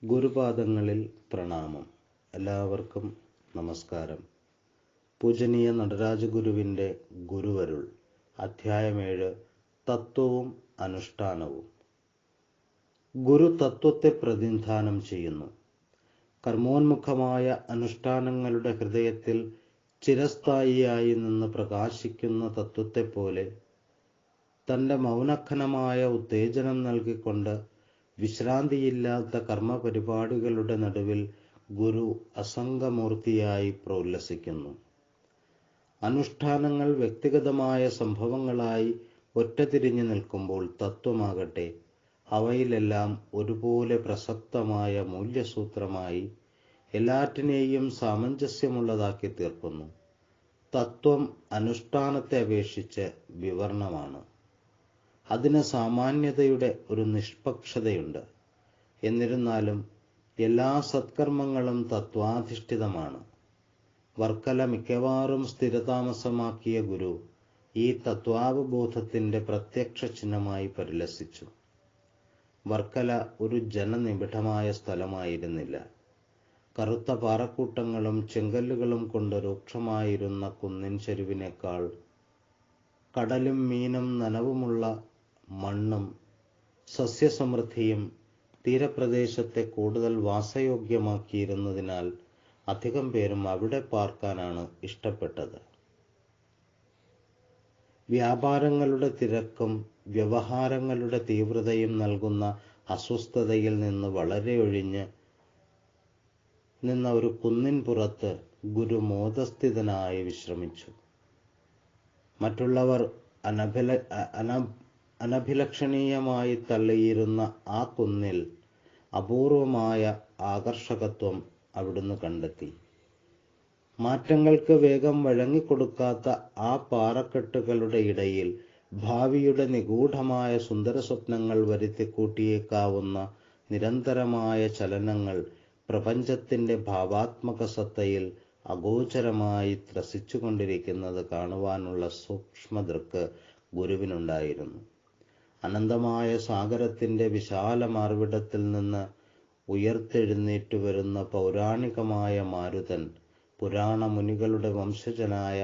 ഗുരുപാദങ്ങളിൽ പ്രണാമം. എല്ലാവർക്കും നമസ്കാരം. പൂജനീയ നടരാജഗുരുവിൻ്റെ ഗുരുവരുൾ അധ്യായം 7 തത്വവും അനുഷ്ഠാനവും. ഗുരു തത്വത്തെ പ്രതിനിധാനം ചെയ്യുന്നു. കർമ്മോന്മുഖമായ അനുഷ്ഠാനങ്ങളുടെ ഹൃദയത്തിൽ ചിരസ്ഥായിയായി നിന്ന് പ്രകാശിക്കുന്ന തത്വത്തെപ്പോലെ തൻ്റെ മൗനഘനമായ ഉത്തേജനം നൽകിക്കൊണ്ട് വിശ്രാന്തിയില്ലാത്ത കർമ്മപരിപാടികളുടെ നടുവിൽ ഗുരു അസംഗമൂർത്തിയായി പ്രോല്ലസിക്കുന്നു. അനുഷ്ഠാനങ്ങൾ വ്യക്തിഗതമായ സംഭവങ്ങളായി ഒറ്റതിരിഞ്ഞു നിൽക്കുമ്പോൾ തത്വമാകട്ടെ അവയിലെല്ലാം ഒരുപോലെ പ്രസക്തമായ മൂല്യസൂത്രമായി എല്ലാറ്റിനെയും സാമഞ്ജസ്യമുള്ളതാക്കി തീർക്കുന്നു. തത്വം അനുഷ്ഠാനത്തെ അപേക്ഷിച്ച് വിവർണമാണ്. അതിന് സാമാന്യതയുടെ ഒരു നിഷ്പക്ഷതയുണ്ട്. എന്നിരുന്നാലും എല്ലാ സത്കർമ്മങ്ങളും തത്വാധിഷ്ഠിതമാണ്. വർക്കല മിക്കവാറും സ്ഥിരതാമസമാക്കിയ ഗുരു ഈ തത്വാവബോധത്തിൻ്റെ പ്രത്യക്ഷ ചിഹ്നമായി പരിലസിച്ചു. വർക്കല ഒരു ജനനിബിഡമായ സ്ഥലമായിരുന്നില്ല. കറുത്ത പാറക്കൂട്ടങ്ങളും ചെങ്കല്ലുകളും കൊണ്ട് രൂക്ഷമായിരുന്ന കുന്നിൻ ചെരുവിനേക്കാൾ കടലും മീനും നനവുമുള്ള മണ്ണും സസ്യസമൃദ്ധിയും തീരപ്രദേശത്തെ കൂടുതൽ വാസയോഗ്യമാക്കിയിരുന്നതിനാൽ അധികം പേരും അവിടെ പാർക്കാനാണ് ഇഷ്ടപ്പെട്ടത്. വ്യാപാരങ്ങളുടെ തിരക്കും വ്യവഹാരങ്ങളുടെ തീവ്രതയും നൽകുന്ന അസ്വസ്ഥതയിൽ നിന്ന് വളരെ ഒഴിഞ്ഞ് നിന്ന ഒരു കുന്നിൻ പുറത്ത് ഗുരു മോദസ്ഥിതനായി വിശ്രമിച്ചു. മറ്റുള്ളവർ അനഭിലഷണീയമായി തള്ളിയിരുന്ന ആ കുന്നിൽ അപൂർവമായ ആകർഷകത്വം അവിടുന്ന് കണ്ടെത്തി. മാറ്റങ്ങൾക്ക് വേഗം വഴങ്ങിക്കൊടുക്കാത്ത ആ പാറക്കെട്ടുകളുടെ ഇടയിൽ ഭാവിയുടെ നിഗൂഢമായ സുന്ദര സ്വപ്നങ്ങൾ വരുത്തിക്കൂട്ടിയേക്കാവുന്ന നിരന്തരമായ ചലനങ്ങൾ പ്രപഞ്ചത്തിൻ്റെ ഭാവാത്മക സത്തയിൽ അഗോചരമായി ത്രസിച്ചുകൊണ്ടിരിക്കുന്നത് കാണുവാനുള്ള സൂക്ഷ്മദൃക്ക് ഗുരുവിനുണ്ടായിരുന്നു. അനന്തമായ സാഗരത്തിൻ്റെ വിശാല മാർവിടത്തിൽ നിന്ന് ഉയർത്തെഴുന്നേറ്റു വരുന്ന പൗരാണികമായ മാരുതൻ പുരാണ മുനികളുടെ വംശജനായ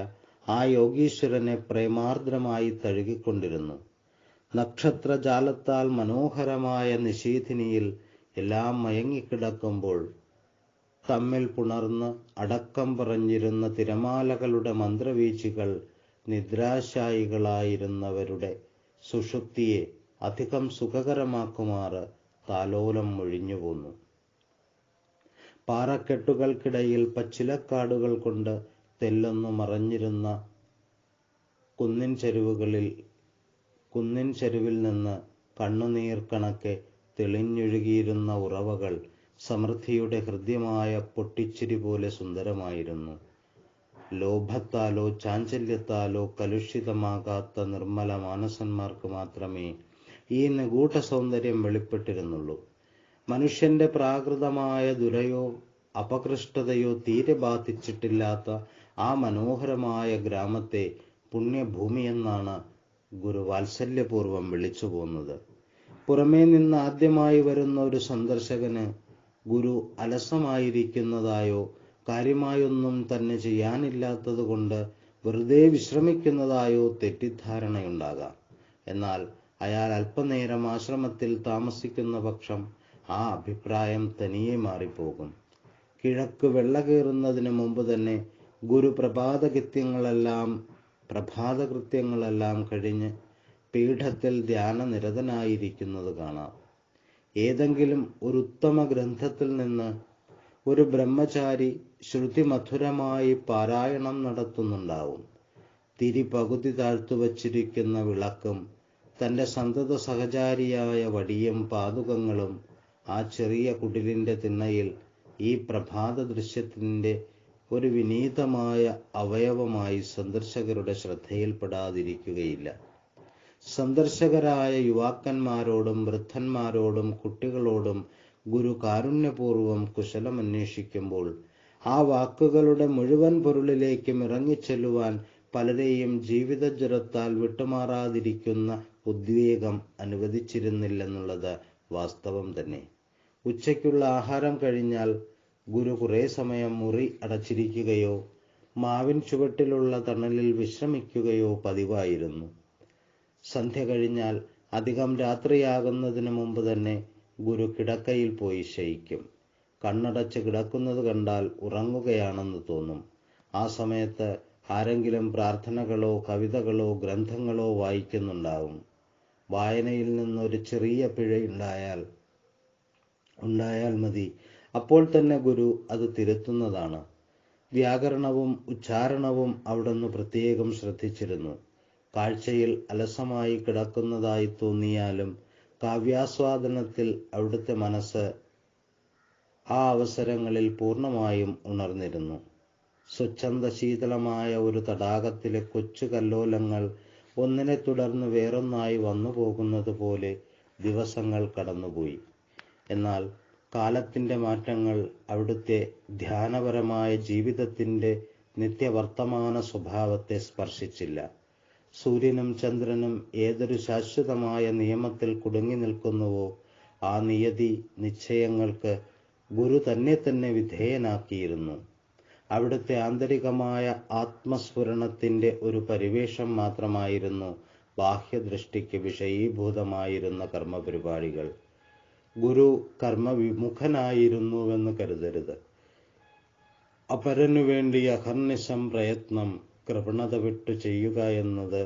ആ യോഗീശ്വരനെ പ്രേമാർദ്രമായി തഴുകിക്കൊണ്ടിരുന്നു. നക്ഷത്രജാലത്താൽ മനോഹരമായ നിശീഥിനിയിൽ എല്ലാം മയങ്ങിക്കിടക്കുമ്പോൾ തമ്മിൽ പുണർന്ന് അടക്കം പറഞ്ഞിരുന്ന തിരമാലകളുടെ മന്ത്രവീചികൾ നിദ്രാശായികളായിരുന്നവരുടെ സുഷുപ്തിയെ അധികം സുഖകരമാക്കുമാറ് താലോലം മൊഴിഞ്ഞുപോന്നു. പാറക്കെട്ടുകൾക്കിടയിൽ പച്ചിലക്കാടുകൾ കൊണ്ട് തെല്ലൊന്നു മറഞ്ഞിരുന്ന കുന്നിൻ ചെരുവിൽ നിന്ന് കണ്ണുനീർ കണക്കെ തെളിഞ്ഞൊഴുകിയിരുന്ന ഉറവകൾ സമൃദ്ധിയുടെ ഹൃദ്യമായ പൊട്ടിച്ചിരി പോലെ സുന്ദരമായിരുന്നു. ലോഭത്താലോ ചാഞ്ചല്യത്താലോ കലുഷിതമാകാത്ത നിർമ്മല മാനസന്മാർക്ക് മാത്രമേ ഈ നിഗൂഢ സൗന്ദര്യം വെളിപ്പെട്ടിരുന്നുള്ളൂ. മനുഷ്യന്റെ പ്രാകൃതമായ ദുരയോ അപകൃഷ്ടതയോ തീരെ ബാധിച്ചിട്ടില്ലാത്ത ആ മനോഹരമായ ഗ്രാമത്തെ പുണ്യഭൂമിയെന്നാണ് ഗുരു വാത്സല്യപൂർവ്വം വിളിച്ചു പോന്നത്. പുറമേ നിന്ന് ആദ്യമായി വരുന്ന ഒരു സന്ദർശകന് ഗുരു അലസമായിരിക്കുന്നതായോ കാര്യമായൊന്നും തന്നെ ചെയ്യാനില്ലാത്തത് കൊണ്ട് വെറുതെ വിശ്രമിക്കുന്നതായോ തെറ്റിദ്ധാരണയുണ്ടാകാം. എന്നാൽ അയാൾ അല്പനേരം ആശ്രമത്തിൽ താമസിക്കുന്ന പക്ഷം ആ അഭിപ്രായം തനിയെ മാറിപ്പോകും. കിഴക്ക് വെള്ള കയറുന്നതിന് മുമ്പ് തന്നെ ഗുരു പ്രഭാതകൃത്യങ്ങളെല്ലാം കഴിഞ്ഞ് പീഠത്തിൽ ധ്യാനനിരതനായിരിക്കുന്നത് കാണാം. ഏതെങ്കിലും ഒരു ഉത്തമ ഗ്രന്ഥത്തിൽ നിന്ന് ഒരു ബ്രഹ്മചാരി ശ്രുതിമധുരമായി പാരായണം നടത്തുന്നുണ്ടാവും. തിരി പകുതി താഴ്ത്തുവച്ചിരിക്കുന്ന വിളക്കും തൻ്റെ സന്തത സഹചാരിയായ വടിയും പാതുകങ്ങളും ആ ചെറിയ കുടിലിൻ്റെ തിണ്ണയിൽ ഈ പ്രഭാത ദൃശ്യത്തിൻ്റെ ഒരു വിനീതമായ അവയവമായി സന്ദർശകരുടെ ശ്രദ്ധയിൽപ്പെടാതിരിക്കുകയില്ല. സന്ദർശകരായ യുവാക്കന്മാരോടും വൃദ്ധന്മാരോടും കുട്ടികളോടും ഗുരു കാരുണ്യപൂർവ്വം കുശലമന്വേഷിക്കുമ്പോൾ ആ വാക്കുകളുടെ മുഴുവൻ പൊരുളിലേക്കും ഇറങ്ങിച്ചെല്ലുവാൻ പലരെയും ജീവിതജ്വരത്താൽ വിട്ടുമാറാതിരിക്കുന്ന ഉദ്വേഗം അനുവദിച്ചിരുന്നില്ലെന്നുള്ളത് വാസ്തവം തന്നെ. ഉച്ചയ്ക്കുള്ള ആഹാരം കഴിഞ്ഞാൽ ഗുരു കുറേ സമയം മുറി അടച്ചിരിക്കുകയോ മാവിൻ ചുവട്ടിലുള്ള തണലിൽ വിശ്രമിക്കുകയോ പതിവായിരുന്നു. സന്ധ്യ കഴിഞ്ഞാൽ അധികം രാത്രിയാകുന്നതിന് മുമ്പ് തന്നെ ഗുരു കിടക്കയിൽ പോയി ശയിക്കും. കണ്ണടച്ച് കിടക്കുന്നത് കണ്ടാൽ ഉറങ്ങുകയാണെന്ന് തോന്നും. ആ സമയത്ത് ആരെങ്കിലും പ്രാർത്ഥനകളോ കവിതകളോ ഗ്രന്ഥങ്ങളോ വായിക്കുന്നുണ്ടാവും. വായനയിൽ നിന്നൊരു ചെറിയ പിഴയുണ്ടായാൽ മതി, അപ്പോൾ തന്നെ ഗുരു അത് തിരുത്തുന്നതാണ്. വ്യാകരണവും ഉച്ചാരണവും അവിടുന്ന് പ്രത്യേകം ശ്രദ്ധിച്ചിരുന്നു. കാഴ്ചയിൽ അലസമായി കിടക്കുന്നതായി തോന്നിയാലും കാവ്യാസ്വാദനത്തിൽ അവിടുത്തെ മനസ്സ് ആ അവസരങ്ങളിൽ പൂർണ്ണമായും ഉണർന്നിരുന്നു. സ്വച്ഛന്ത ശീതളമായ ഒരു തടാകത്തിലെ കൊച്ചു കല്ലോലങ്ങൾ ഒന്നിനെ തുടർന്ന് വേറൊന്നായി വന്നു പോകുന്നത് പോലെ ദിവസങ്ങൾ കടന്നുപോയി. എന്നാൽ കാലത്തിൻ്റെ മാറ്റങ്ങൾ അവിടുത്തെ ധ്യാനപരമായ ജീവിതത്തിൻ്റെ നിത്യവർത്തമാന സ്വഭാവത്തെ സ്പർശിച്ചില്ല. സൂര്യനും ചന്ദ്രനും ഏതൊരു ശാശ്വതമായ നിയമത്തിൽ കുടുങ്ങി നിൽക്കുന്നുവോ ആ നിയതി നിശ്ചയങ്ങൾക്ക് ഗുരു തന്നെ വിധേയനാക്കിയിരുന്നു. അവിടുത്തെ ആന്തരികമായ ആത്മസ്ഫുരണത്തിൻ്റെ ഒരു പരിവേഷം മാത്രമായിരുന്നു ബാഹ്യദൃഷ്ടിക്ക് വിഷയീഭൂതമായിരുന്ന കർമ്മപരിപാടികൾ. ഗുരു കർമ്മവിമുഖനായിരുന്നുവെന്ന് കരുതരുത്. അപരനു വേണ്ടി അഹർനിശം പ്രയത്നം കൃപണത വിട്ടു ചെയ്യുക എന്നത്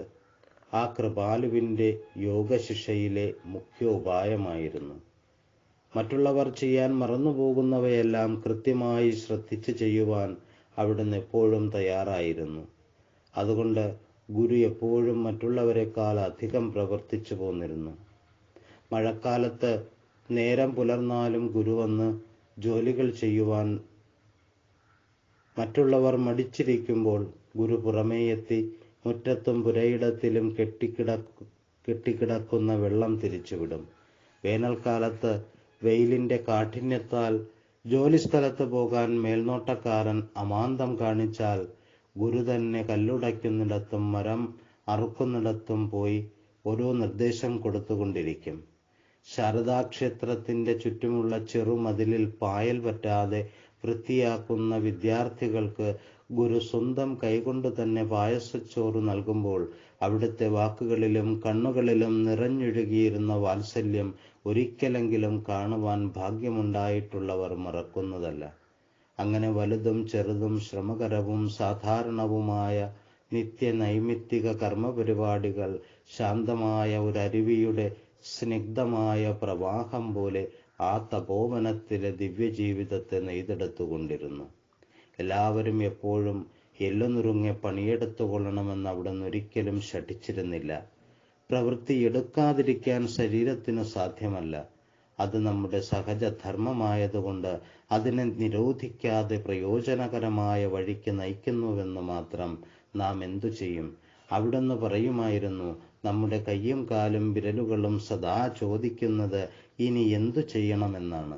ആ കൃപാലുവിൻ്റെ യോഗശിക്ഷയിലെ മുഖ്യ ഉപായമായിരുന്നു. മറ്റുള്ളവർ ചെയ്യാൻ മറന്നുപോകുന്നവയെല്ലാം കൃത്യമായി ശ്രദ്ധിച്ച് ചെയ്യുവാൻ അവിടുന്ന് എപ്പോഴും തയ്യാറായിരുന്നു. അതുകൊണ്ട് ഗുരു എപ്പോഴും മറ്റുള്ളവരെക്കാൾ അധികം പ്രവർത്തിച്ചു പോന്നിരുന്നു. മഴക്കാലത്ത് നേരം പുലർന്നാലും ഗുരു വന്ന് ജോലികൾ ചെയ്യുവാൻ മറ്റുള്ളവർ മടിച്ചിരിക്കുമ്പോൾ ഗുരു പുറമേയെത്തി മുറ്റത്തും പുരയിടത്തിലും കെട്ടിക്കിടക്കുന്ന വെള്ളം തിരിച്ചുവിടും. വേനൽക്കാലത്ത് വെയിലിൻ്റെ കാഠിന്യത്താൽ ജോലിസ്ഥലത്ത് പോകാൻ മേൽനോട്ടക്കാരൻ അമാന്തം കാണിച്ചാൽ ഗുരു തന്നെ കല്ലുടയ്ക്കുന്നിടത്തും മരം അറുക്കുന്നിടത്തും പോയി ഓരോ നിർദ്ദേശം കൊടുത്തുകൊണ്ടിരിക്കും. ശാരദാക്ഷേത്രത്തിൻ്റെ ചുറ്റുമുള്ള ചെറുമതിലിൽ പായൽ പറ്റാതെ വൃത്തിയാക്കുന്ന വിദ്യാർത്ഥികൾക്ക് ഗുരു സ്വന്തം കൈകൊണ്ട് തന്നെ പായസച്ചോറ് നൽകുമ്പോൾ അവിടുത്തെ വാക്കുകളിലും കണ്ണുകളിലും നിറഞ്ഞൊഴുകിയിരുന്ന വാത്സല്യം ഒരിക്കലെങ്കിലും കാണുവാൻ ഭാഗ്യമുണ്ടായിട്ടുള്ളവർ മറക്കുന്നതല്ല. അങ്ങനെ വലുതും ചെറുതും ശ്രമകരവും സാധാരണവുമായ നിത്യനൈമിത്തിക കർമ്മപരിപാടികൾ ശാന്തമായ ഒരരുവിയുടെ സ്നിഗ്ധമായ പ്രവാഹം പോലെ ആ തപോവനത്തിലെ ദിവ്യജീവിതത്തെ നെയ്തെടുത്തുകൊണ്ടിരുന്നു. എല്ലാവരും എപ്പോഴും എല്ലുനുറുങ്ങെ പണിയെടുത്തുകൊള്ളണമെന്ന് അവിടുന്ന് ഒരിക്കലും ശഠിച്ചിരുന്നില്ല. പ്രവൃത്തി എടുക്കാതിരിക്കാൻ ശരീരത്തിന് സാധ്യമല്ല. അത് നമ്മുടെ സഹജധർമ്മമായതുകൊണ്ട് അതിനെ നിരോധിക്കാതെ പ്രയോജനകരമായ വഴിക്ക് നയിക്കുന്നുവെന്ന് മാത്രം നാം എന്തു ചെയ്യും? അവിടുന്ന് പറയുമായിരുന്നു, നമ്മുടെ കയ്യും കാലും വിരലുകളും സദാ ചോദിക്കുന്നത് ഇനി എന്തു ചെയ്യണമെന്നാണ്.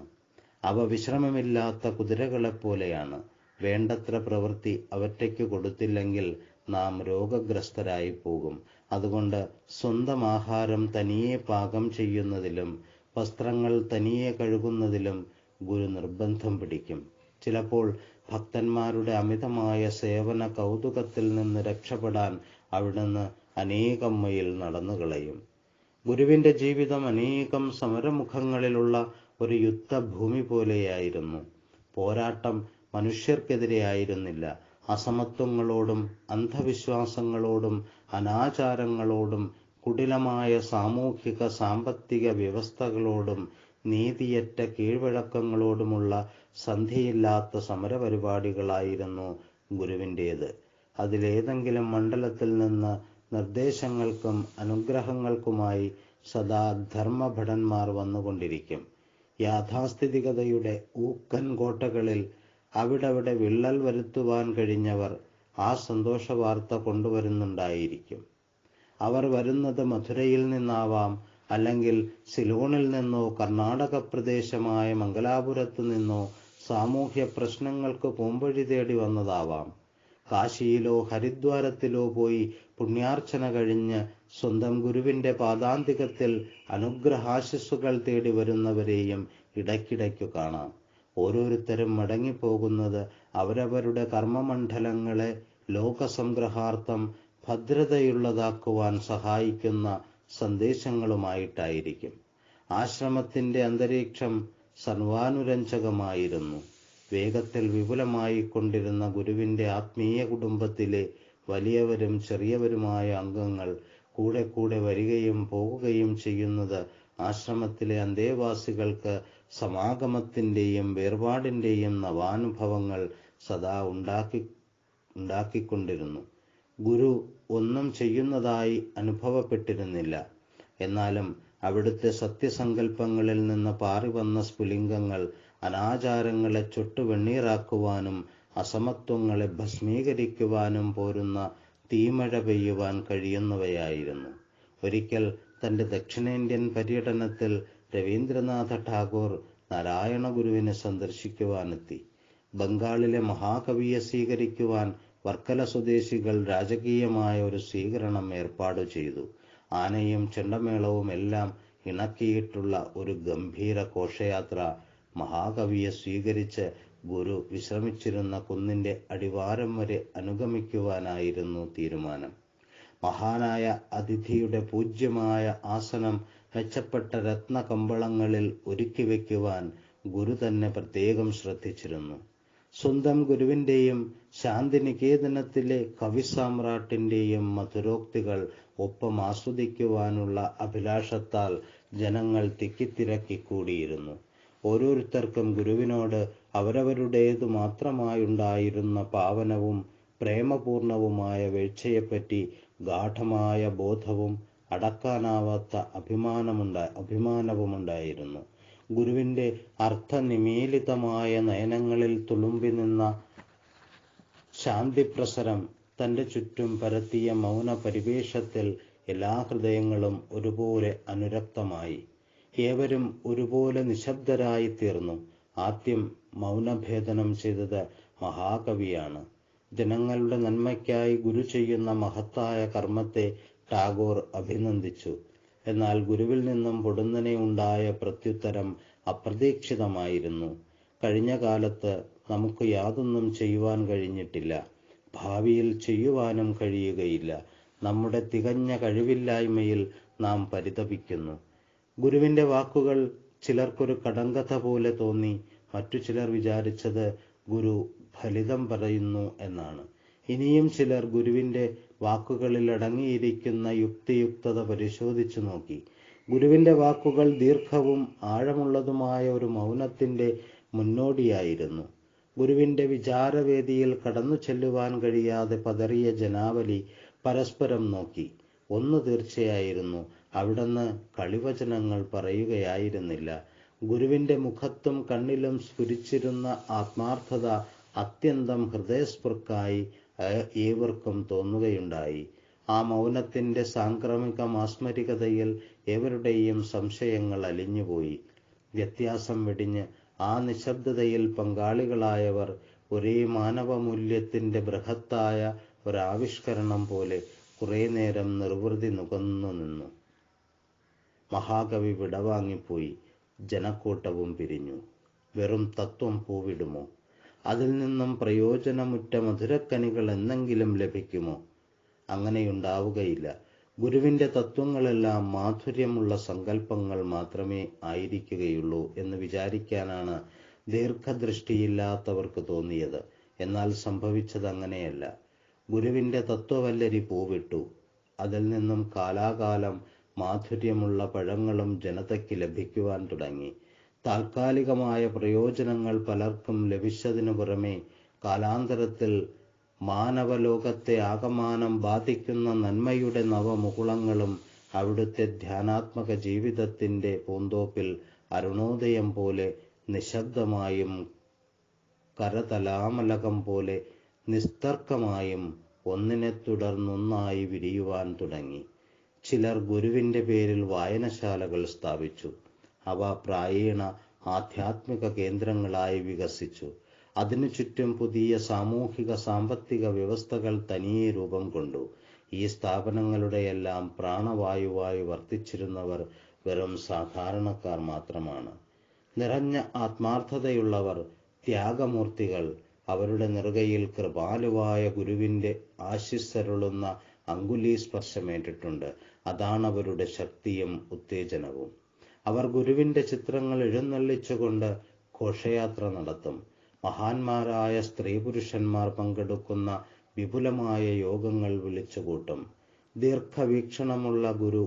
അവ വിശ്രമമില്ലാത്ത കുതിരകളെപ്പോലെയാണ്. വേണ്ടത്ര പ്രവൃത്തി അവറ്റയ്ക്ക് കൊടുത്തില്ലെങ്കിൽ നാം രോഗഗ്രസ്തരായി പോകും. അതുകൊണ്ട് സ്വന്തം ആഹാരം തനിയെ പാകം ചെയ്യുന്നതിലും വസ്ത്രങ്ങൾ തനിയെ കഴുകുന്നതിലും ഗുരു നിർബന്ധം പിടിക്കും. ചിലപ്പോൾ ഭക്തന്മാരുടെ അമിതമായ സേവന കൗതുകത്തിൽ നിന്ന് രക്ഷപ്പെടാൻ അവിടുന്ന് അനേകം മൈൽ നടന്നുകളയും. ഗുരുവിൻ്റെ ജീവിതം അനേകം സമരമുഖങ്ങളിലുള്ള ഒരു യുദ്ധഭൂമി പോലെയായിരുന്നു. പോരാട്ടം മനുഷ്യർക്കെതിരെ ആയിരുന്നില്ല. അസമത്വങ്ങളോടും അന്ധവിശ്വാസങ്ങളോടും അനാചാരങ്ങളോടും കുടിലമായ സാമൂഹിക സാമ്പത്തിക വ്യവസ്ഥകളോടും നീതിയറ്റ കീഴ്വഴക്കങ്ങളോടുമുള്ള സന്ധിയില്ലാത്ത സമരപരിപാടികളായിരുന്നു ഗുരുവിൻ്റേത്. അതിലേതെങ്കിലും മണ്ഡലത്തിൽ നിന്ന് നിർദ്ദേശങ്ങൾക്കും അനുഗ്രഹങ്ങൾക്കുമായി സദാ ധർമ്മഭടന്മാർ വന്നുകൊണ്ടിരിക്കും. യാഥാസ്ഥിതികതയുടെ ഊക്കൻ കോട്ടകളിൽ അവിടവിടെ വിള്ളൽ വരുത്തുവാൻ കഴിഞ്ഞവർ ആ സന്തോഷ വാർത്ത കൊണ്ടുവരുന്നുണ്ടായിരിക്കും. അവർ വരുന്നത് മധുരയിൽ നിന്നാവാം, അല്ലെങ്കിൽ സിലോണിൽ നിന്നോ കർണാടക പ്രദേശമായ മംഗലാപുരത്തു നിന്നോ സാമൂഹ്യ പ്രശ്നങ്ങൾക്ക് പോംവഴി തേടി വന്നതാവാം. കാശിയിലോ ഹരിദ്വാരത്തിലോ പോയി പുണ്യാർച്ചന കഴിഞ്ഞ് സ്വന്തം ഗുരുവിൻ്റെ പാദാന്തികത്തിൽ അനുഗ്രഹാശിസ്സുകൾ തേടി വരുന്നവരെയും ഇടയ്ക്കിടയ്ക്കു കാണാം. ഓരോരുത്തരും മടങ്ങിപ്പോകുന്നത് അവരവരുടെ കർമ്മമണ്ഡലങ്ങളെ ലോകസംഗ്രഹാർത്ഥം ഭദ്രതയുള്ളതാക്കുവാൻ സഹായിക്കുന്ന സന്ദേശങ്ങളുമായിട്ടായിരിക്കും. ആശ്രമത്തിന്റെ അന്തരീക്ഷം സർവാനുരഞ്ജകമായിരുന്നു. വേഗത്തിൽ വിപുലമായിക്കൊണ്ടിരുന്ന ഗുരുവിന്റെ ആത്മീയ കുടുംബത്തിലെ വലിയവരും ചെറിയവരുമായ അംഗങ്ങൾ കൂടെ കൂടെ വരികയും പോകുകയും ചെയ്യുന്നത് ആശ്രമത്തിലെ അന്തേവാസികൾക്ക് സമാഗമത്തിന്റെയും വേർപാടിന്റെയും നവാനുഭവങ്ങൾ സദാ ഉണ്ടാക്കിക്കൊണ്ടിരുന്നു. ഗുരു ഒന്നും ചെയ്യുന്നതായി അനുഭവപ്പെട്ടിരുന്നില്ല. എന്നാലും അവിടുത്തെ സത്യസങ്കല്പങ്ങളിൽ നിന്ന് പാറിവന്ന സ്ഫുലിംഗങ്ങൾ അനാചാരങ്ങളെ ചുട്ടുവെണ്ണീറാക്കുവാനും അസമത്വങ്ങളെ ഭസ്മീകരിക്കുവാനും പോരുന്ന തീമഴ പെയ്യുവാൻ കഴിയുന്നവയായിരുന്നു. ഒരിക്കൽ തന്റെ ദക്ഷിണേന്ത്യൻ പര്യടനത്തിൽ രവീന്ദ്രനാഥ ടാഗോർ നാരായണ ഗുരുവിനെ സന്ദർശിക്കുവാനെത്തി. ബംഗാളിലെ മഹാകവിയെ സ്വീകരിക്കുവാൻ വർക്കല സ്വദേശികൾ രാജകീയമായ ഒരു സ്വീകരണം ഏർപ്പാടു ചെയ്തു. ആനയും ചെണ്ടമേളവും എല്ലാം ഇണക്കിയിട്ടുള്ള ഒരു ഗംഭീര ഘോഷയാത്ര മഹാകവിയെ സ്വീകരിച്ച് ഗുരു വിശ്രമിച്ചിരുന്ന കുന്നിന്റെ അടിവാരം വരെ അനുഗമിക്കുവാനായിരുന്നു തീരുമാനം. മഹാനായ അതിഥിയുടെ പൂജ്യമായ ആസനം മെച്ചപ്പെട്ട രത്നകമ്പളങ്ങളിൽ ഒരുക്കി വയ്ക്കുവാൻ ഗുരു തന്നെ പ്രത്യേകം ശ്രദ്ധിച്ചിരുന്നു. സ്വന്തം ഗുരുവിന്റെയും ശാന്തിനികേതനത്തിലെ കവിസാമ്രാട്ടിന്റെയും മധുരോക്തികൾ ഒപ്പം ആസ്വദിക്കുവാനുള്ള അഭിലാഷത്താൽ ജനങ്ങൾ തിക്കിത്തിരക്കി കൂടിയിരുന്നു. ഓരോരുത്തർക്കും ഗുരുവിനോട് അവരവരുടേതു മാത്രമായുണ്ടായിരുന്ന പാവനവും പ്രേമപൂർണവുമായ വീഴ്ചയെപ്പറ്റി ഗാഠമായ ബോധവും അടക്കാനാവാത്ത അഭിമാനവുമുണ്ടായിരുന്നു. ഗുരുവിന്റെ അർത്ഥനിമീലിതമായ നയനങ്ങളിൽ തുളുമ്പി നിന്ന ശാന്തിപ്രസരം തന്റെ ചുറ്റും പരത്തിയ മൗന പരിവേഷത്തിൽ എല്ലാ ഹൃദയങ്ങളും ഒരുപോലെ അനുരക്തമായി. ഏവരും ഒരുപോലെ നിശബ്ദരായി തീർന്നു. ആദ്യം മൗനഭേദനം ചെയ്തത് മഹാകവിയാണ്. ജനങ്ങളുടെ നന്മയ്ക്കായി ഗുരു ചെയ്യുന്ന മഹത്തായ കർമ്മത്തെ ടാഗോർ അഭിനന്ദിച്ചു. എന്നാൽ ഗുരുവിൽ നിന്നും പൊടുന്നനെ ഉണ്ടായ പ്രത്യുത്തരം അപ്രതീക്ഷിതമായിരുന്നു. കഴിഞ്ഞ കാലത്ത് നമുക്ക് യാതൊന്നും ചെയ്യുവാൻ കഴിഞ്ഞിട്ടില്ല, ഭാവിയിൽ ചെയ്യുവാനും കഴിയുകയില്ല. നമ്മുടെ തികഞ്ഞ കഴിവില്ലായ്മയിൽ നാം പരിതപിക്കുന്നു. ഗുരുവിന്റെ വാക്കുകൾ ചിലർക്കൊരു കടങ്കഥ പോലെ തോന്നി. മറ്റു ചിലർ വിചാരിച്ചത് ഗുരു ഫലിതം പറയുന്നു എന്നാണ്. ഇനിയും ചിലർ ഗുരുവിന്റെ വാക്കുകളിൽ അടങ്ങിയിരിക്കുന്ന യുക്തിയുക്തത പരിശോധിച്ചു നോക്കി. ഗുരുവിന്റെ വാക്കുകൾ ദീർഘവും ആഴമുള്ളതുമായ ഒരു മൗനത്തിന്റെ മുന്നോടിയായിരുന്നു. ഗുരുവിന്റെ വിചാരവേദിയിൽ കടന്നു ചെല്ലുവാൻ കഴിയാതെ പതറിയ ജനാവലി പരസ്പരം നോക്കി. ഒന്ന് തീർച്ചയായിരുന്നു, അവിടുന്ന് കളിവചനങ്ങൾ പറയുകയായിരുന്നില്ല. ഗുരുവിന്റെ മുഖത്തും കണ്ണിലും സ്ഫുരിച്ചിരുന്ന ആത്മാർത്ഥത അത്യന്തം ഹൃദയസ്പൃക്കായി ഏവർക്കും തോന്നുകയുണ്ടായി. ആ മൗനത്തിന്റെ സാംക്രമിക മാസ്മരികതയിൽ ഏവരുടെയും സംശയങ്ങൾ അലിഞ്ഞുപോയി. വ്യത്യാസം വെടിഞ്ഞ് ആ നിശബ്ദതയിൽ പങ്കാളികളായവർ ഒരേ മാനവമൂല്യത്തിന്റെ ബൃഹത്തായ ഒരാവിഷ്കരണം പോലെ കുറെ നേരം നിർവൃതി നുകർന്നു നിന്നു. മഹാകവി വിടവാങ്ങിപ്പോയി. ജനക്കൂട്ടവും പിരിഞ്ഞു. വെറും തത്വം പൂവിടുമോ? അതിൽ നിന്നും പ്രയോജനമുറ്റ മധുരക്കനികൾ എന്നെങ്കിലും ലഭിക്കുമോ? അങ്ങനെയുണ്ടാവുകയില്ല. ഗുരുവിന്റെ തത്വങ്ങളെല്ലാം മാധുര്യമുള്ള സങ്കല്പങ്ങൾ മാത്രമേ ആയിരിക്കുകയുള്ളൂ എന്ന് വിചാരിക്കാനാണ് ദീർഘദൃഷ്ടിയില്ലാത്തവർക്ക് തോന്നിയത്. എന്നാൽ സംഭവിച്ചത് അങ്ങനെയല്ല. ഗുരുവിന്റെ തത്വവല്ലരി പൂവിട്ടു. അതിൽ നിന്നും കാലാകാലം മാധുര്യമുള്ള പഴങ്ങളും ജനതയ്ക്ക് ലഭിക്കുവാൻ തുടങ്ങി. താൽക്കാലികമായ പ്രയോജനങ്ങൾ പലർക്കും ലഭിച്ചതിനു പുറമെ കാലാന്തരത്തിൽ മാനവലോകത്തെ ആകമാനം ബാധിക്കുന്ന നന്മയുടെ നവമുകുളങ്ങളും അവിടുത്തെ ധ്യാനാത്മക ജീവിതത്തിന്റെ പൂന്തോപ്പിൽ അരുണോദയം പോലെ നിശബ്ദമായും കരതലാമലകം പോലെ നിസ്തർക്കമായും ഒന്നിനെ തുടർന്നൊന്നായി വിരിയുവാൻ തുടങ്ങി. ചിലർ ഗുരുവിന്റെ പേരിൽ വായനശാലകൾ സ്ഥാപിച്ചു. അവ പ്രായേണ ആധ്യാത്മിക കേന്ദ്രങ്ങളായി വികസിച്ചു. അതിനു ചുറ്റും പുതിയ സാമൂഹിക സാമ്പത്തിക വ്യവസ്ഥകൾ തനിയെ രൂപം കൊണ്ടു. ഈ സ്ഥാപനങ്ങളുടെയെല്ലാം പ്രാണവായുവായി വർത്തിച്ചിരുന്നവർ വെറും സാധാരണക്കാർ മാത്രമാണ്. നിറഞ്ഞ ആത്മാർത്ഥതയുള്ളവർ, ത്യാഗമൂർത്തികൾ. അവരുടെ നെറുകയിൽ കൃപാലുവായ ഗുരുവിന്റെ ആശിസ്സരുളുന്ന അങ്കുലി സ്പർശമേറ്റിട്ടുണ്ട്. അതാണവരുടെ ശക്തിയും ഉത്തേജനവും. അവർ ഗുരുവിന്റെ ചിത്രങ്ങൾ എഴുന്നള്ളിച്ചുകൊണ്ട് ഘോഷയാത്ര നടത്തും. മഹാന്മാരായ സ്ത്രീ പുരുഷന്മാർ പങ്കെടുക്കുന്ന വിപുലമായ യോഗങ്ങൾ വിളിച്ചുകൂട്ടും. ദീർഘവീക്ഷണമുള്ള ഗുരു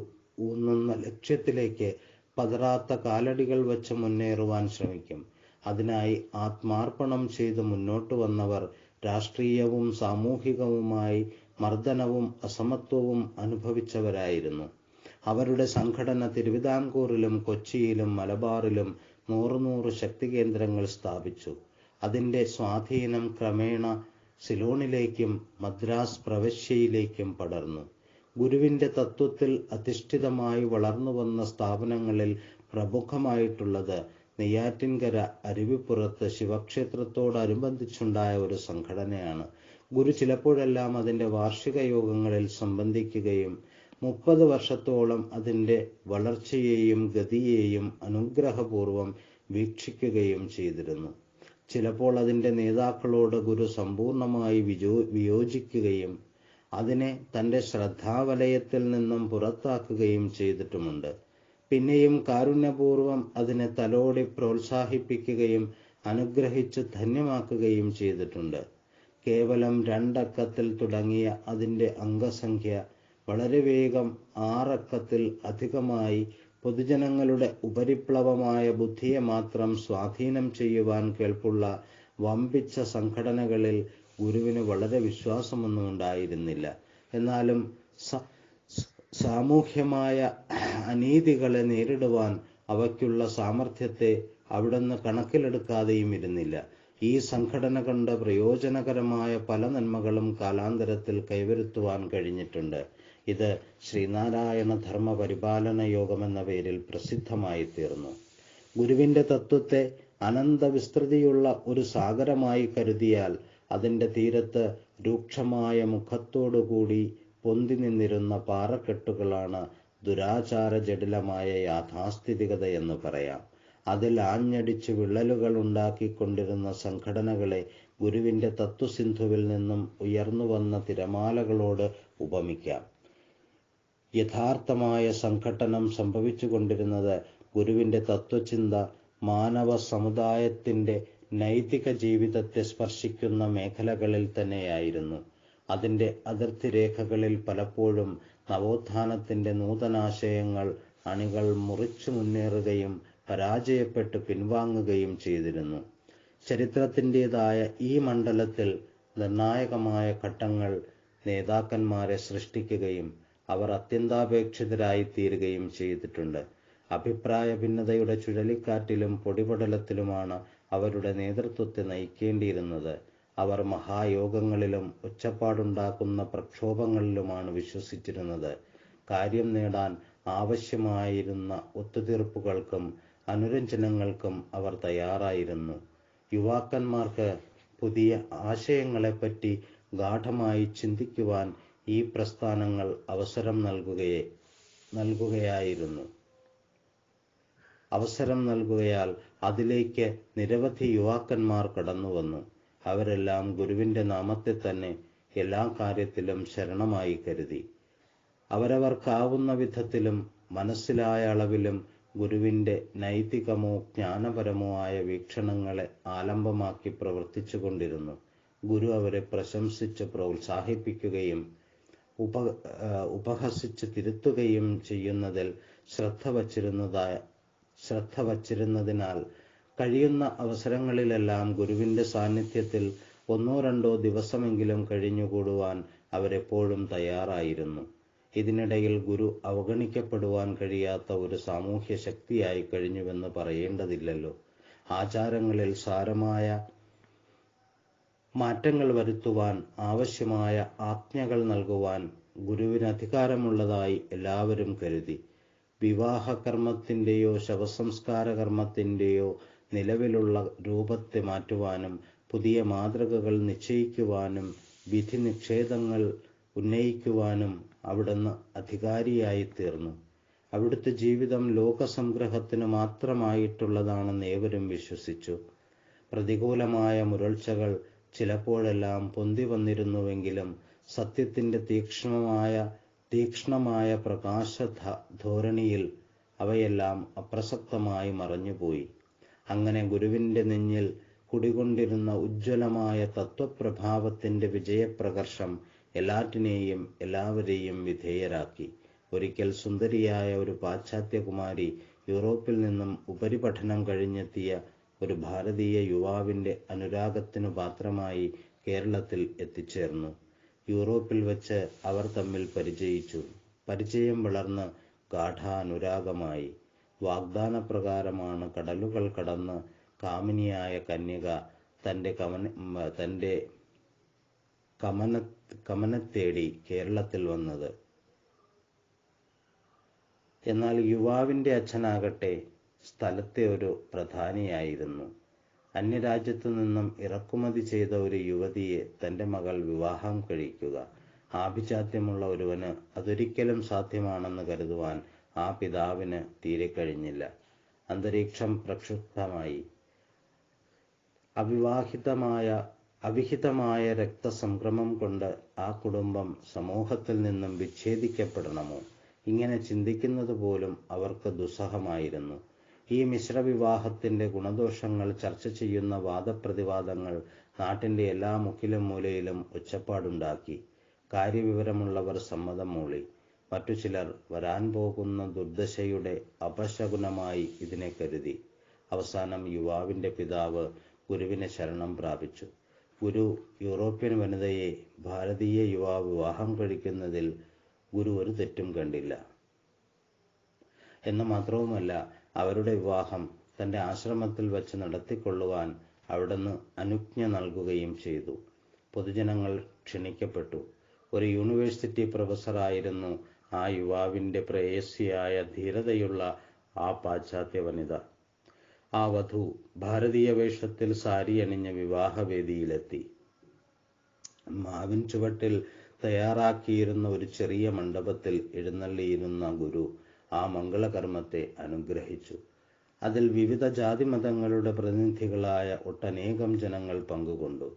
ഊന്നുന്ന ലക്ഷ്യത്തിലേക്ക് പതറാത്ത കാലടികൾ വെച്ച് മുന്നേറുവാൻ ശ്രമിക്കും. അതിനായി ആത്മാർപ്പണം ചെയ്ത് മുന്നോട്ട് വന്നവർ രാഷ്ട്രീയവും സാമൂഹികവുമായി മർദ്ദനവും അസമത്വവും അനുഭവിച്ചവരായിരുന്നു. അവരുടെ സംഘടന തിരുവിതാംകൂറിലും കൊച്ചിയിലും മലബാറിലും 100 ശക്തി കേന്ദ്രങ്ങൾ സ്ഥാപിച്ചു. അതിൻ്റെ സ്വാധീനം ക്രമേണ സിലോണിലേക്കും മദ്രാസ് പ്രവിശ്യയിലേക്കും പടർന്നു. ഗുരുവിന്റെ തത്വത്തിൽ അധിഷ്ഠിതമായി വളർന്നു വന്ന സ്ഥാപനങ്ങളിൽ പ്രമുഖമായിട്ടുള്ളത് നെയ്യാറ്റിൻകര അരുവിപ്പുറത്ത് ശിവക്ഷേത്രത്തോടനുബന്ധിച്ചുണ്ടായ ഒരു സംഘടനയാണ്. ഗുരു ചിലപ്പോഴെല്ലാം അതിൻ്റെ വാർഷിക യോഗങ്ങളിൽ സംബന്ധിക്കുകയും 30 വർഷത്തോളം അതിൻ്റെ വളർച്ചയെയും ഗതിയെയും അനുഗ്രഹപൂർവം വീക്ഷിക്കുകയും ചെയ്തിരുന്നു. ചിലപ്പോൾ അതിൻ്റെ നേതാക്കളോട് ഗുരു സമ്പൂർണമായി വിയോജിക്കുകയും അതിനെ തൻ്റെ ശ്രദ്ധാവലയത്തിൽ നിന്നും പുറത്താക്കുകയും ചെയ്തിട്ടുമുണ്ട്. പിന്നെയും കാരുണ്യപൂർവം അതിനെ തലോടി പ്രോത്സാഹിപ്പിക്കുകയും അനുഗ്രഹിച്ച് ധന്യമാക്കുകയും ചെയ്തിട്ടുണ്ട്. കേവലം 2 അക്കത്തിൽ തുടങ്ങിയ അതിൻ്റെ അംഗസംഖ്യ വളരെ വേഗം 6 അക്കത്തിൽ അധികമായി പൊതുജനങ്ങളുടെ ഉപരിപ്ലവമായ ബുദ്ധിയെ മാത്രം സ്വാധീനം ചെയ്യുവാൻ കേൾപ്പുള്ള വമ്പിച്ച സംഘടനകളിൽ ഗുരുവിന് വളരെ വിശ്വാസമൊന്നും ഉണ്ടായിരുന്നില്ല. എന്നാലും സാമൂഹ്യമായ അനീതികളെ നേരിടുവാൻ അവയ്ക്കുള്ള സാമർഥ്യത്തെ അവിടുന്ന് കണക്കിലെടുക്കാതെയും ഇരുന്നില്ല. ഈ സംഘടന കൊണ്ട് പ്രയോജനകരമായ പല നന്മകളും കാലാന്തരത്തിൽ കൈവരുത്തുവാൻ കഴിഞ്ഞിട്ടുണ്ട്. ഇത് ശ്രീനാരായണ ധർമ്മ പരിപാലന യോഗമെന്ന പേരിൽ പ്രസിദ്ധമായി തീർന്നു. ഗുരുവിന്റെ തത്വത്തെ അനന്ത വിസ്തൃതിയുള്ള ഒരു സാഗരമായി കരുതിയാൽ അതിൻ്റെ തീരത്ത് രൂക്ഷമായ മുഖത്തോടുകൂടി പൊന്തി നിന്നിരുന്ന പാറക്കെട്ടുകളാണ് ദുരാചാര ജടിലമായ യാഥാസ്ഥിതികത എന്ന് പറയാം. അതിൽ ആഞ്ഞടിച്ച് വിള്ളലുകൾ ഉണ്ടാക്കിക്കൊണ്ടിരുന്ന സംഘടനകളെ ഗുരുവിന്റെ തത്വസിന്ധുവിൽ നിന്നും ഉയർന്നു വന്ന തിരമാലകളോട് ഉപമിക്കാം. യഥാർത്ഥമായ സംഘട്ടനം സംഭവിച്ചുകൊണ്ടിരുന്നത് ഗുരുവിന്റെ തത്വചിന്ത മാനവ സമുദായത്തിന്റെ നൈതിക ജീവിതത്തെ സ്പർശിക്കുന്ന മേഖലകളിൽ തന്നെയായിരുന്നു. അതിൻ്റെ അതിർത്തി രേഖകളിൽ പലപ്പോഴും നവോത്ഥാനത്തിന്റെ നൂതനാശയങ്ങൾ അണികൾ മുറിച്ചു മുന്നേറുകയും പരാജയപ്പെട്ട് പിൻവാങ്ങുകയും ചെയ്തിരുന്നു. ചരിത്രത്തിൻ്റെതായ ഈ മണ്ഡലത്തിൽ നിർണായകമായ ഘട്ടങ്ങൾ നേതാക്കന്മാരെ സൃഷ്ടിക്കുകയും അവർ അത്യന്താപേക്ഷിതരായി തീരുകയും ചെയ്തിട്ടുണ്ട്. അഭിപ്രായ ഭിന്നതയുടെ ചുഴലിക്കാറ്റിലും പൊടിപടലത്തിലുമാണ് അവരുടെ നേതൃത്വത്തെ നയിക്കേണ്ടിയിരുന്നത്. അവർ മഹായോഗങ്ങളിലും ഒച്ചപ്പാടുണ്ടാക്കുന്ന പ്രക്ഷോഭങ്ങളിലുമാണ് വിശ്വസിച്ചിരുന്നത്. കാര്യം നേടാൻ ആവശ്യമായിരുന്ന ഒത്തുതീർപ്പുകൾക്കും അനുരഞ്ജനങ്ങൾക്കും അവർ തയ്യാറായിരുന്നു. യുവാക്കന്മാർക്ക് പുതിയ ആശയങ്ങളെപ്പറ്റി ഗാഢമായി ചിന്തിക്കുവാൻ ഈ പ്രസ്ഥാനങ്ങൾ അവസരം നൽകുകയാൽ അതിലേക്ക് നിരവധി യുവാക്കന്മാർ കടന്നുവന്നു. അവരെല്ലാം ഗുരുവിന്റെ നാമത്തെ തന്നെ എല്ലാ കാര്യത്തിലും ശരണമായി കരുതി. അവരവർക്കാവുന്ന വിധത്തിലും മനസ്സിലായ അളവിലും ഗുരുവിന്റെ നൈതികമോ ജ്ഞാനപരമോ ആയ വീക്ഷണങ്ങളെ ആലംബമാക്കി പ്രവർത്തിച്ചു കൊണ്ടിരുന്നു. ഗുരു അവരെ പ്രശംസിച്ച് പ്രോത്സാഹിപ്പിക്കുകയും ഉപഹസിച്ച് തിരുത്തുകയും ചെയ്യുന്നതിൽ ശ്രദ്ധ വച്ചിരുന്നതിനാൽ കഴിയുന്ന അവസരങ്ങളിലെല്ലാം ഗുരുവിന്റെ സാന്നിധ്യത്തിൽ 1-2 ദിവസമെങ്കിലും കഴിഞ്ഞുകൂടുവാൻ അവരെപ്പോഴും തയ്യാറായിരുന്നു. ഇതിനിടയിൽ ഗുരു അവഗണിക്കപ്പെടുവാൻ കഴിയാത്ത ഒരു സാമൂഹ്യ ശക്തിയായി കഴിഞ്ഞുവെന്ന് പറയേണ്ടതില്ലല്ലോ. ആചാരങ്ങളിൽ സാരമായ മാറ്റങ്ങൾ വരുത്തുവാൻ ആവശ്യമായ ആജ്ഞകൾ നൽകുവാൻ ഗുരുവിന് അധികാരമുള്ളതായി എല്ലാവരും കരുതി. വിവാഹകർമ്മത്തിൻ്റെയോ ശവസംസ്കാര കർമ്മത്തിൻ്റെയോ നിലവിലുള്ള രൂപത്തെ മാറ്റുവാനും പുതിയ മാതൃകകൾ നിശ്ചയിക്കുവാനും വിധി നിഷേധങ്ങൾ ഉന്നയിക്കുവാനും അവിടുന്ന് അധികാരിയായി തീർന്നു. അവിടുത്തെ ജീവിതം ലോകസംഗ്രഹത്തിന് മാത്രമായിട്ടുള്ളതാണെന്ന് ഏവരും വിശ്വസിച്ചു. പ്രതികൂലമായ മുരൾച്ചകൾ ചിലപ്പോഴെല്ലാം പൊന്തി വന്നിരുന്നുവെങ്കിലും സത്യത്തിൻ്റെ തീക്ഷ്ണമായ പ്രകാശ ധോരണിയിൽ അവയെല്ലാം അപ്രസക്തമായി മറഞ്ഞുപോയി. അങ്ങനെ ഗുരുവിൻ്റെ നെഞ്ഞിൽ കുടികൊണ്ടിരുന്ന ഉജ്ജ്വലമായ തത്വപ്രഭാവത്തിൻ്റെ വിജയപ്രകർഷം എല്ലാറ്റിനെയും എല്ലാവരെയും വിധേയരാക്കി. ഒരിക്കൽ സുന്ദരിയായ ഒരു പാശ്ചാത്യകുമാരി യൂറോപ്പിൽ നിന്നും ഉപരിപഠനം കഴിഞ്ഞെത്തിയ ഒരു ഭാരതീയ യുവാവിൻ്റെ അനുരാഗത്തിനു പാത്രമായി കേരളത്തിൽ എത്തിച്ചേർന്നു. യൂറോപ്പിൽ വച്ച് അവർ തമ്മിൽ പരിചയിച്ചു. പരിചയം വളർന്ന് ഗാഢാനുരാഗമായി. വാഗ്ദാനപ്രകാരമാണ് കടലുകൾ കടന്ന് കാമിനിയായ കന്യക തൻ്റെ കമനത്തേടി കേരളത്തിൽ വന്നത്. എന്നാൽ യുവാവിൻ്റെ അച്ഛനാകട്ടെ സ്ഥലത്തെ ഒരു പ്രധാനിയായിരുന്നു. അന്യരാജ്യത്തു നിന്നും ഇറക്കുമതി ചെയ്ത ഒരു യുവതിയെ തൻ്റെ മകൾ വിവാഹം കഴിക്കുക ആഭിജാത്യമുള്ള ഒരുവന് അതൊരിക്കലും സാധ്യമാണെന്ന് കരുതുവാൻ ആ പിതാവിന് തീരെ കഴിഞ്ഞില്ല. അന്തരീക്ഷം പ്രക്ഷുബ്ധമായി. അവിഹിതമായ രക്തസംക്രമം കൊണ്ട് ആ കുടുംബം സമൂഹത്തിൽ നിന്നും വിച്ഛേദിക്കപ്പെടണമോ? ഇങ്ങനെ ചിന്തിക്കുന്നത് പോലും അവർക്ക് ദുസ്സഹമായിരുന്നു. ഈ മിശ്രവിവാഹത്തിൻ്റെ ഗുണദോഷങ്ങൾ ചർച്ച ചെയ്യുന്ന വാദപ്രതിവാദങ്ങൾ നാട്ടിൻ്റെ എല്ലാ മുക്കിലും മൂലയിലും ഒച്ചപ്പാടുണ്ടാക്കി. കാര്യവിവരമുള്ളവർ സമ്മതം മൂളി. മറ്റു ചിലർ വരാൻ പോകുന്ന ദുർദശയുടെ അപശകുനമായി ഇതിനെ കരുതി. അവസാനം യുവാവിൻ്റെ പിതാവ് ഗുരുവിനെ ശരണം പ്രാപിച്ചു. ഗുരു യൂറോപ്യൻ വനിതയെ ഭാരതീയ യുവാവ് വിവാഹം കഴിക്കുന്നതിൽ ഗുരു ഒരു തെറ്റും കണ്ടില്ല. എന്ന് മാത്രവുമല്ല, അവരുടെ വിവാഹം തൻ്റെ ആശ്രമത്തിൽ വച്ച് നടത്തിക്കൊള്ളുവാൻ അവിടുന്ന് അനുജ്ഞ നൽകുകയും ചെയ്തു. പൊതുജനങ്ങൾ ക്ഷണിക്കപ്പെട്ടു. ഒരു യൂണിവേഴ്സിറ്റി പ്രൊഫസറായിരുന്നു ആ യുവാവിൻ്റെ പ്രേയസിയായ ധീരതയുള്ള ആ പാശ്ചാത്യ വനിത. ആ വധു ഭാരതീയ വേഷത്തിൽ സാരി അണിഞ്ഞ വിവാഹവേദിയിലെത്തി. മാവിൻ ചുവട്ടിൽ തയ്യാറാക്കിയിരുന്ന ഒരു ചെറിയ മണ്ഡപത്തിൽ എഴുന്നള്ളിയിരുന്ന ഗുരു ആ മംഗളകർമ്മത്തെ അനുഗ്രഹിച്ചു. അതിൽ വിവിധ ജാതിമതങ്ങളുടെ പ്രതിനിധികളായ ഒട്ടനേകം ജനങ്ങൾ പങ്കുകൊണ്ടു.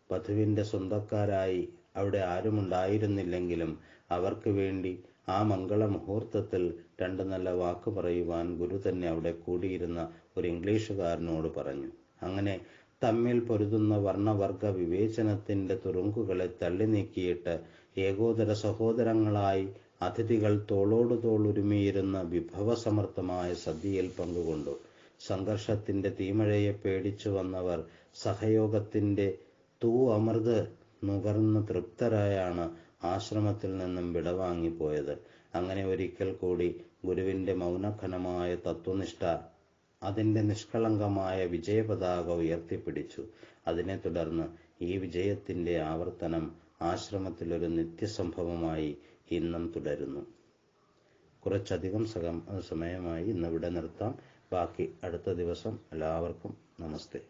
വധുവിൻ്റെ സ്വന്തക്കാരായി അവിടെ ആരുമുണ്ടായിരുന്നില്ലെങ്കിലും അവർക്ക് വേണ്ടി ആ മംഗളമുഹൂർത്തത്തിൽ രണ്ട് നല്ല വാക്ക് പറയുവാൻ ഗുരു തന്നെ അവിടെ കൂടിയിരുന്ന ഒരു ഇംഗ്ലീഷുകാരനോട് പറഞ്ഞു. അങ്ങനെ തമ്മിൽ പൊരുതുന്ന വർണ്ണവർഗ വിവേചനത്തിൻ്റെ തുറുങ്കുകളെ തള്ളി നീക്കിയിട്ട് ഏകോദര സഹോദരങ്ങളായി അതിഥികൾ തോളോട് തോളുരുമിയിരുന്ന വിഭവസമർത്ഥമായ സദ്യയിൽ പങ്കുകൊണ്ടു. സംഘർഷത്തിൻ്റെ തീമഴയെ പേടിച്ചു വന്നവർ സഹയോഗത്തിൻ്റെ അമൃത് നുകർന്ന് തൃപ്തരായാണ് ആശ്രമത്തിൽ നിന്നും വിടവാങ്ങിപ്പോയത്. അങ്ങനെ ഒരിക്കൽ കൂടി ഗുരുവിൻ്റെ മൗനഘനമായ തത്വനിഷ്ഠ അതിൻ്റെ നിഷ്കളങ്കമായ വിജയപതാക ഉയർത്തിപ്പിടിച്ചു. അതിനെ തുടർന്ന് ഈ വിജയത്തിൻ്റെ ആവർത്തനം ആശ്രമത്തിലൊരു നിത്യസംഭവമായി ഇന്നും തുടരുന്നു. കുറച്ചധികം സമയമായി ഇന്നിവിടെ നിർത്താം. ബാക്കി അടുത്ത ദിവസം. എല്ലാവർക്കും നമസ്തേ.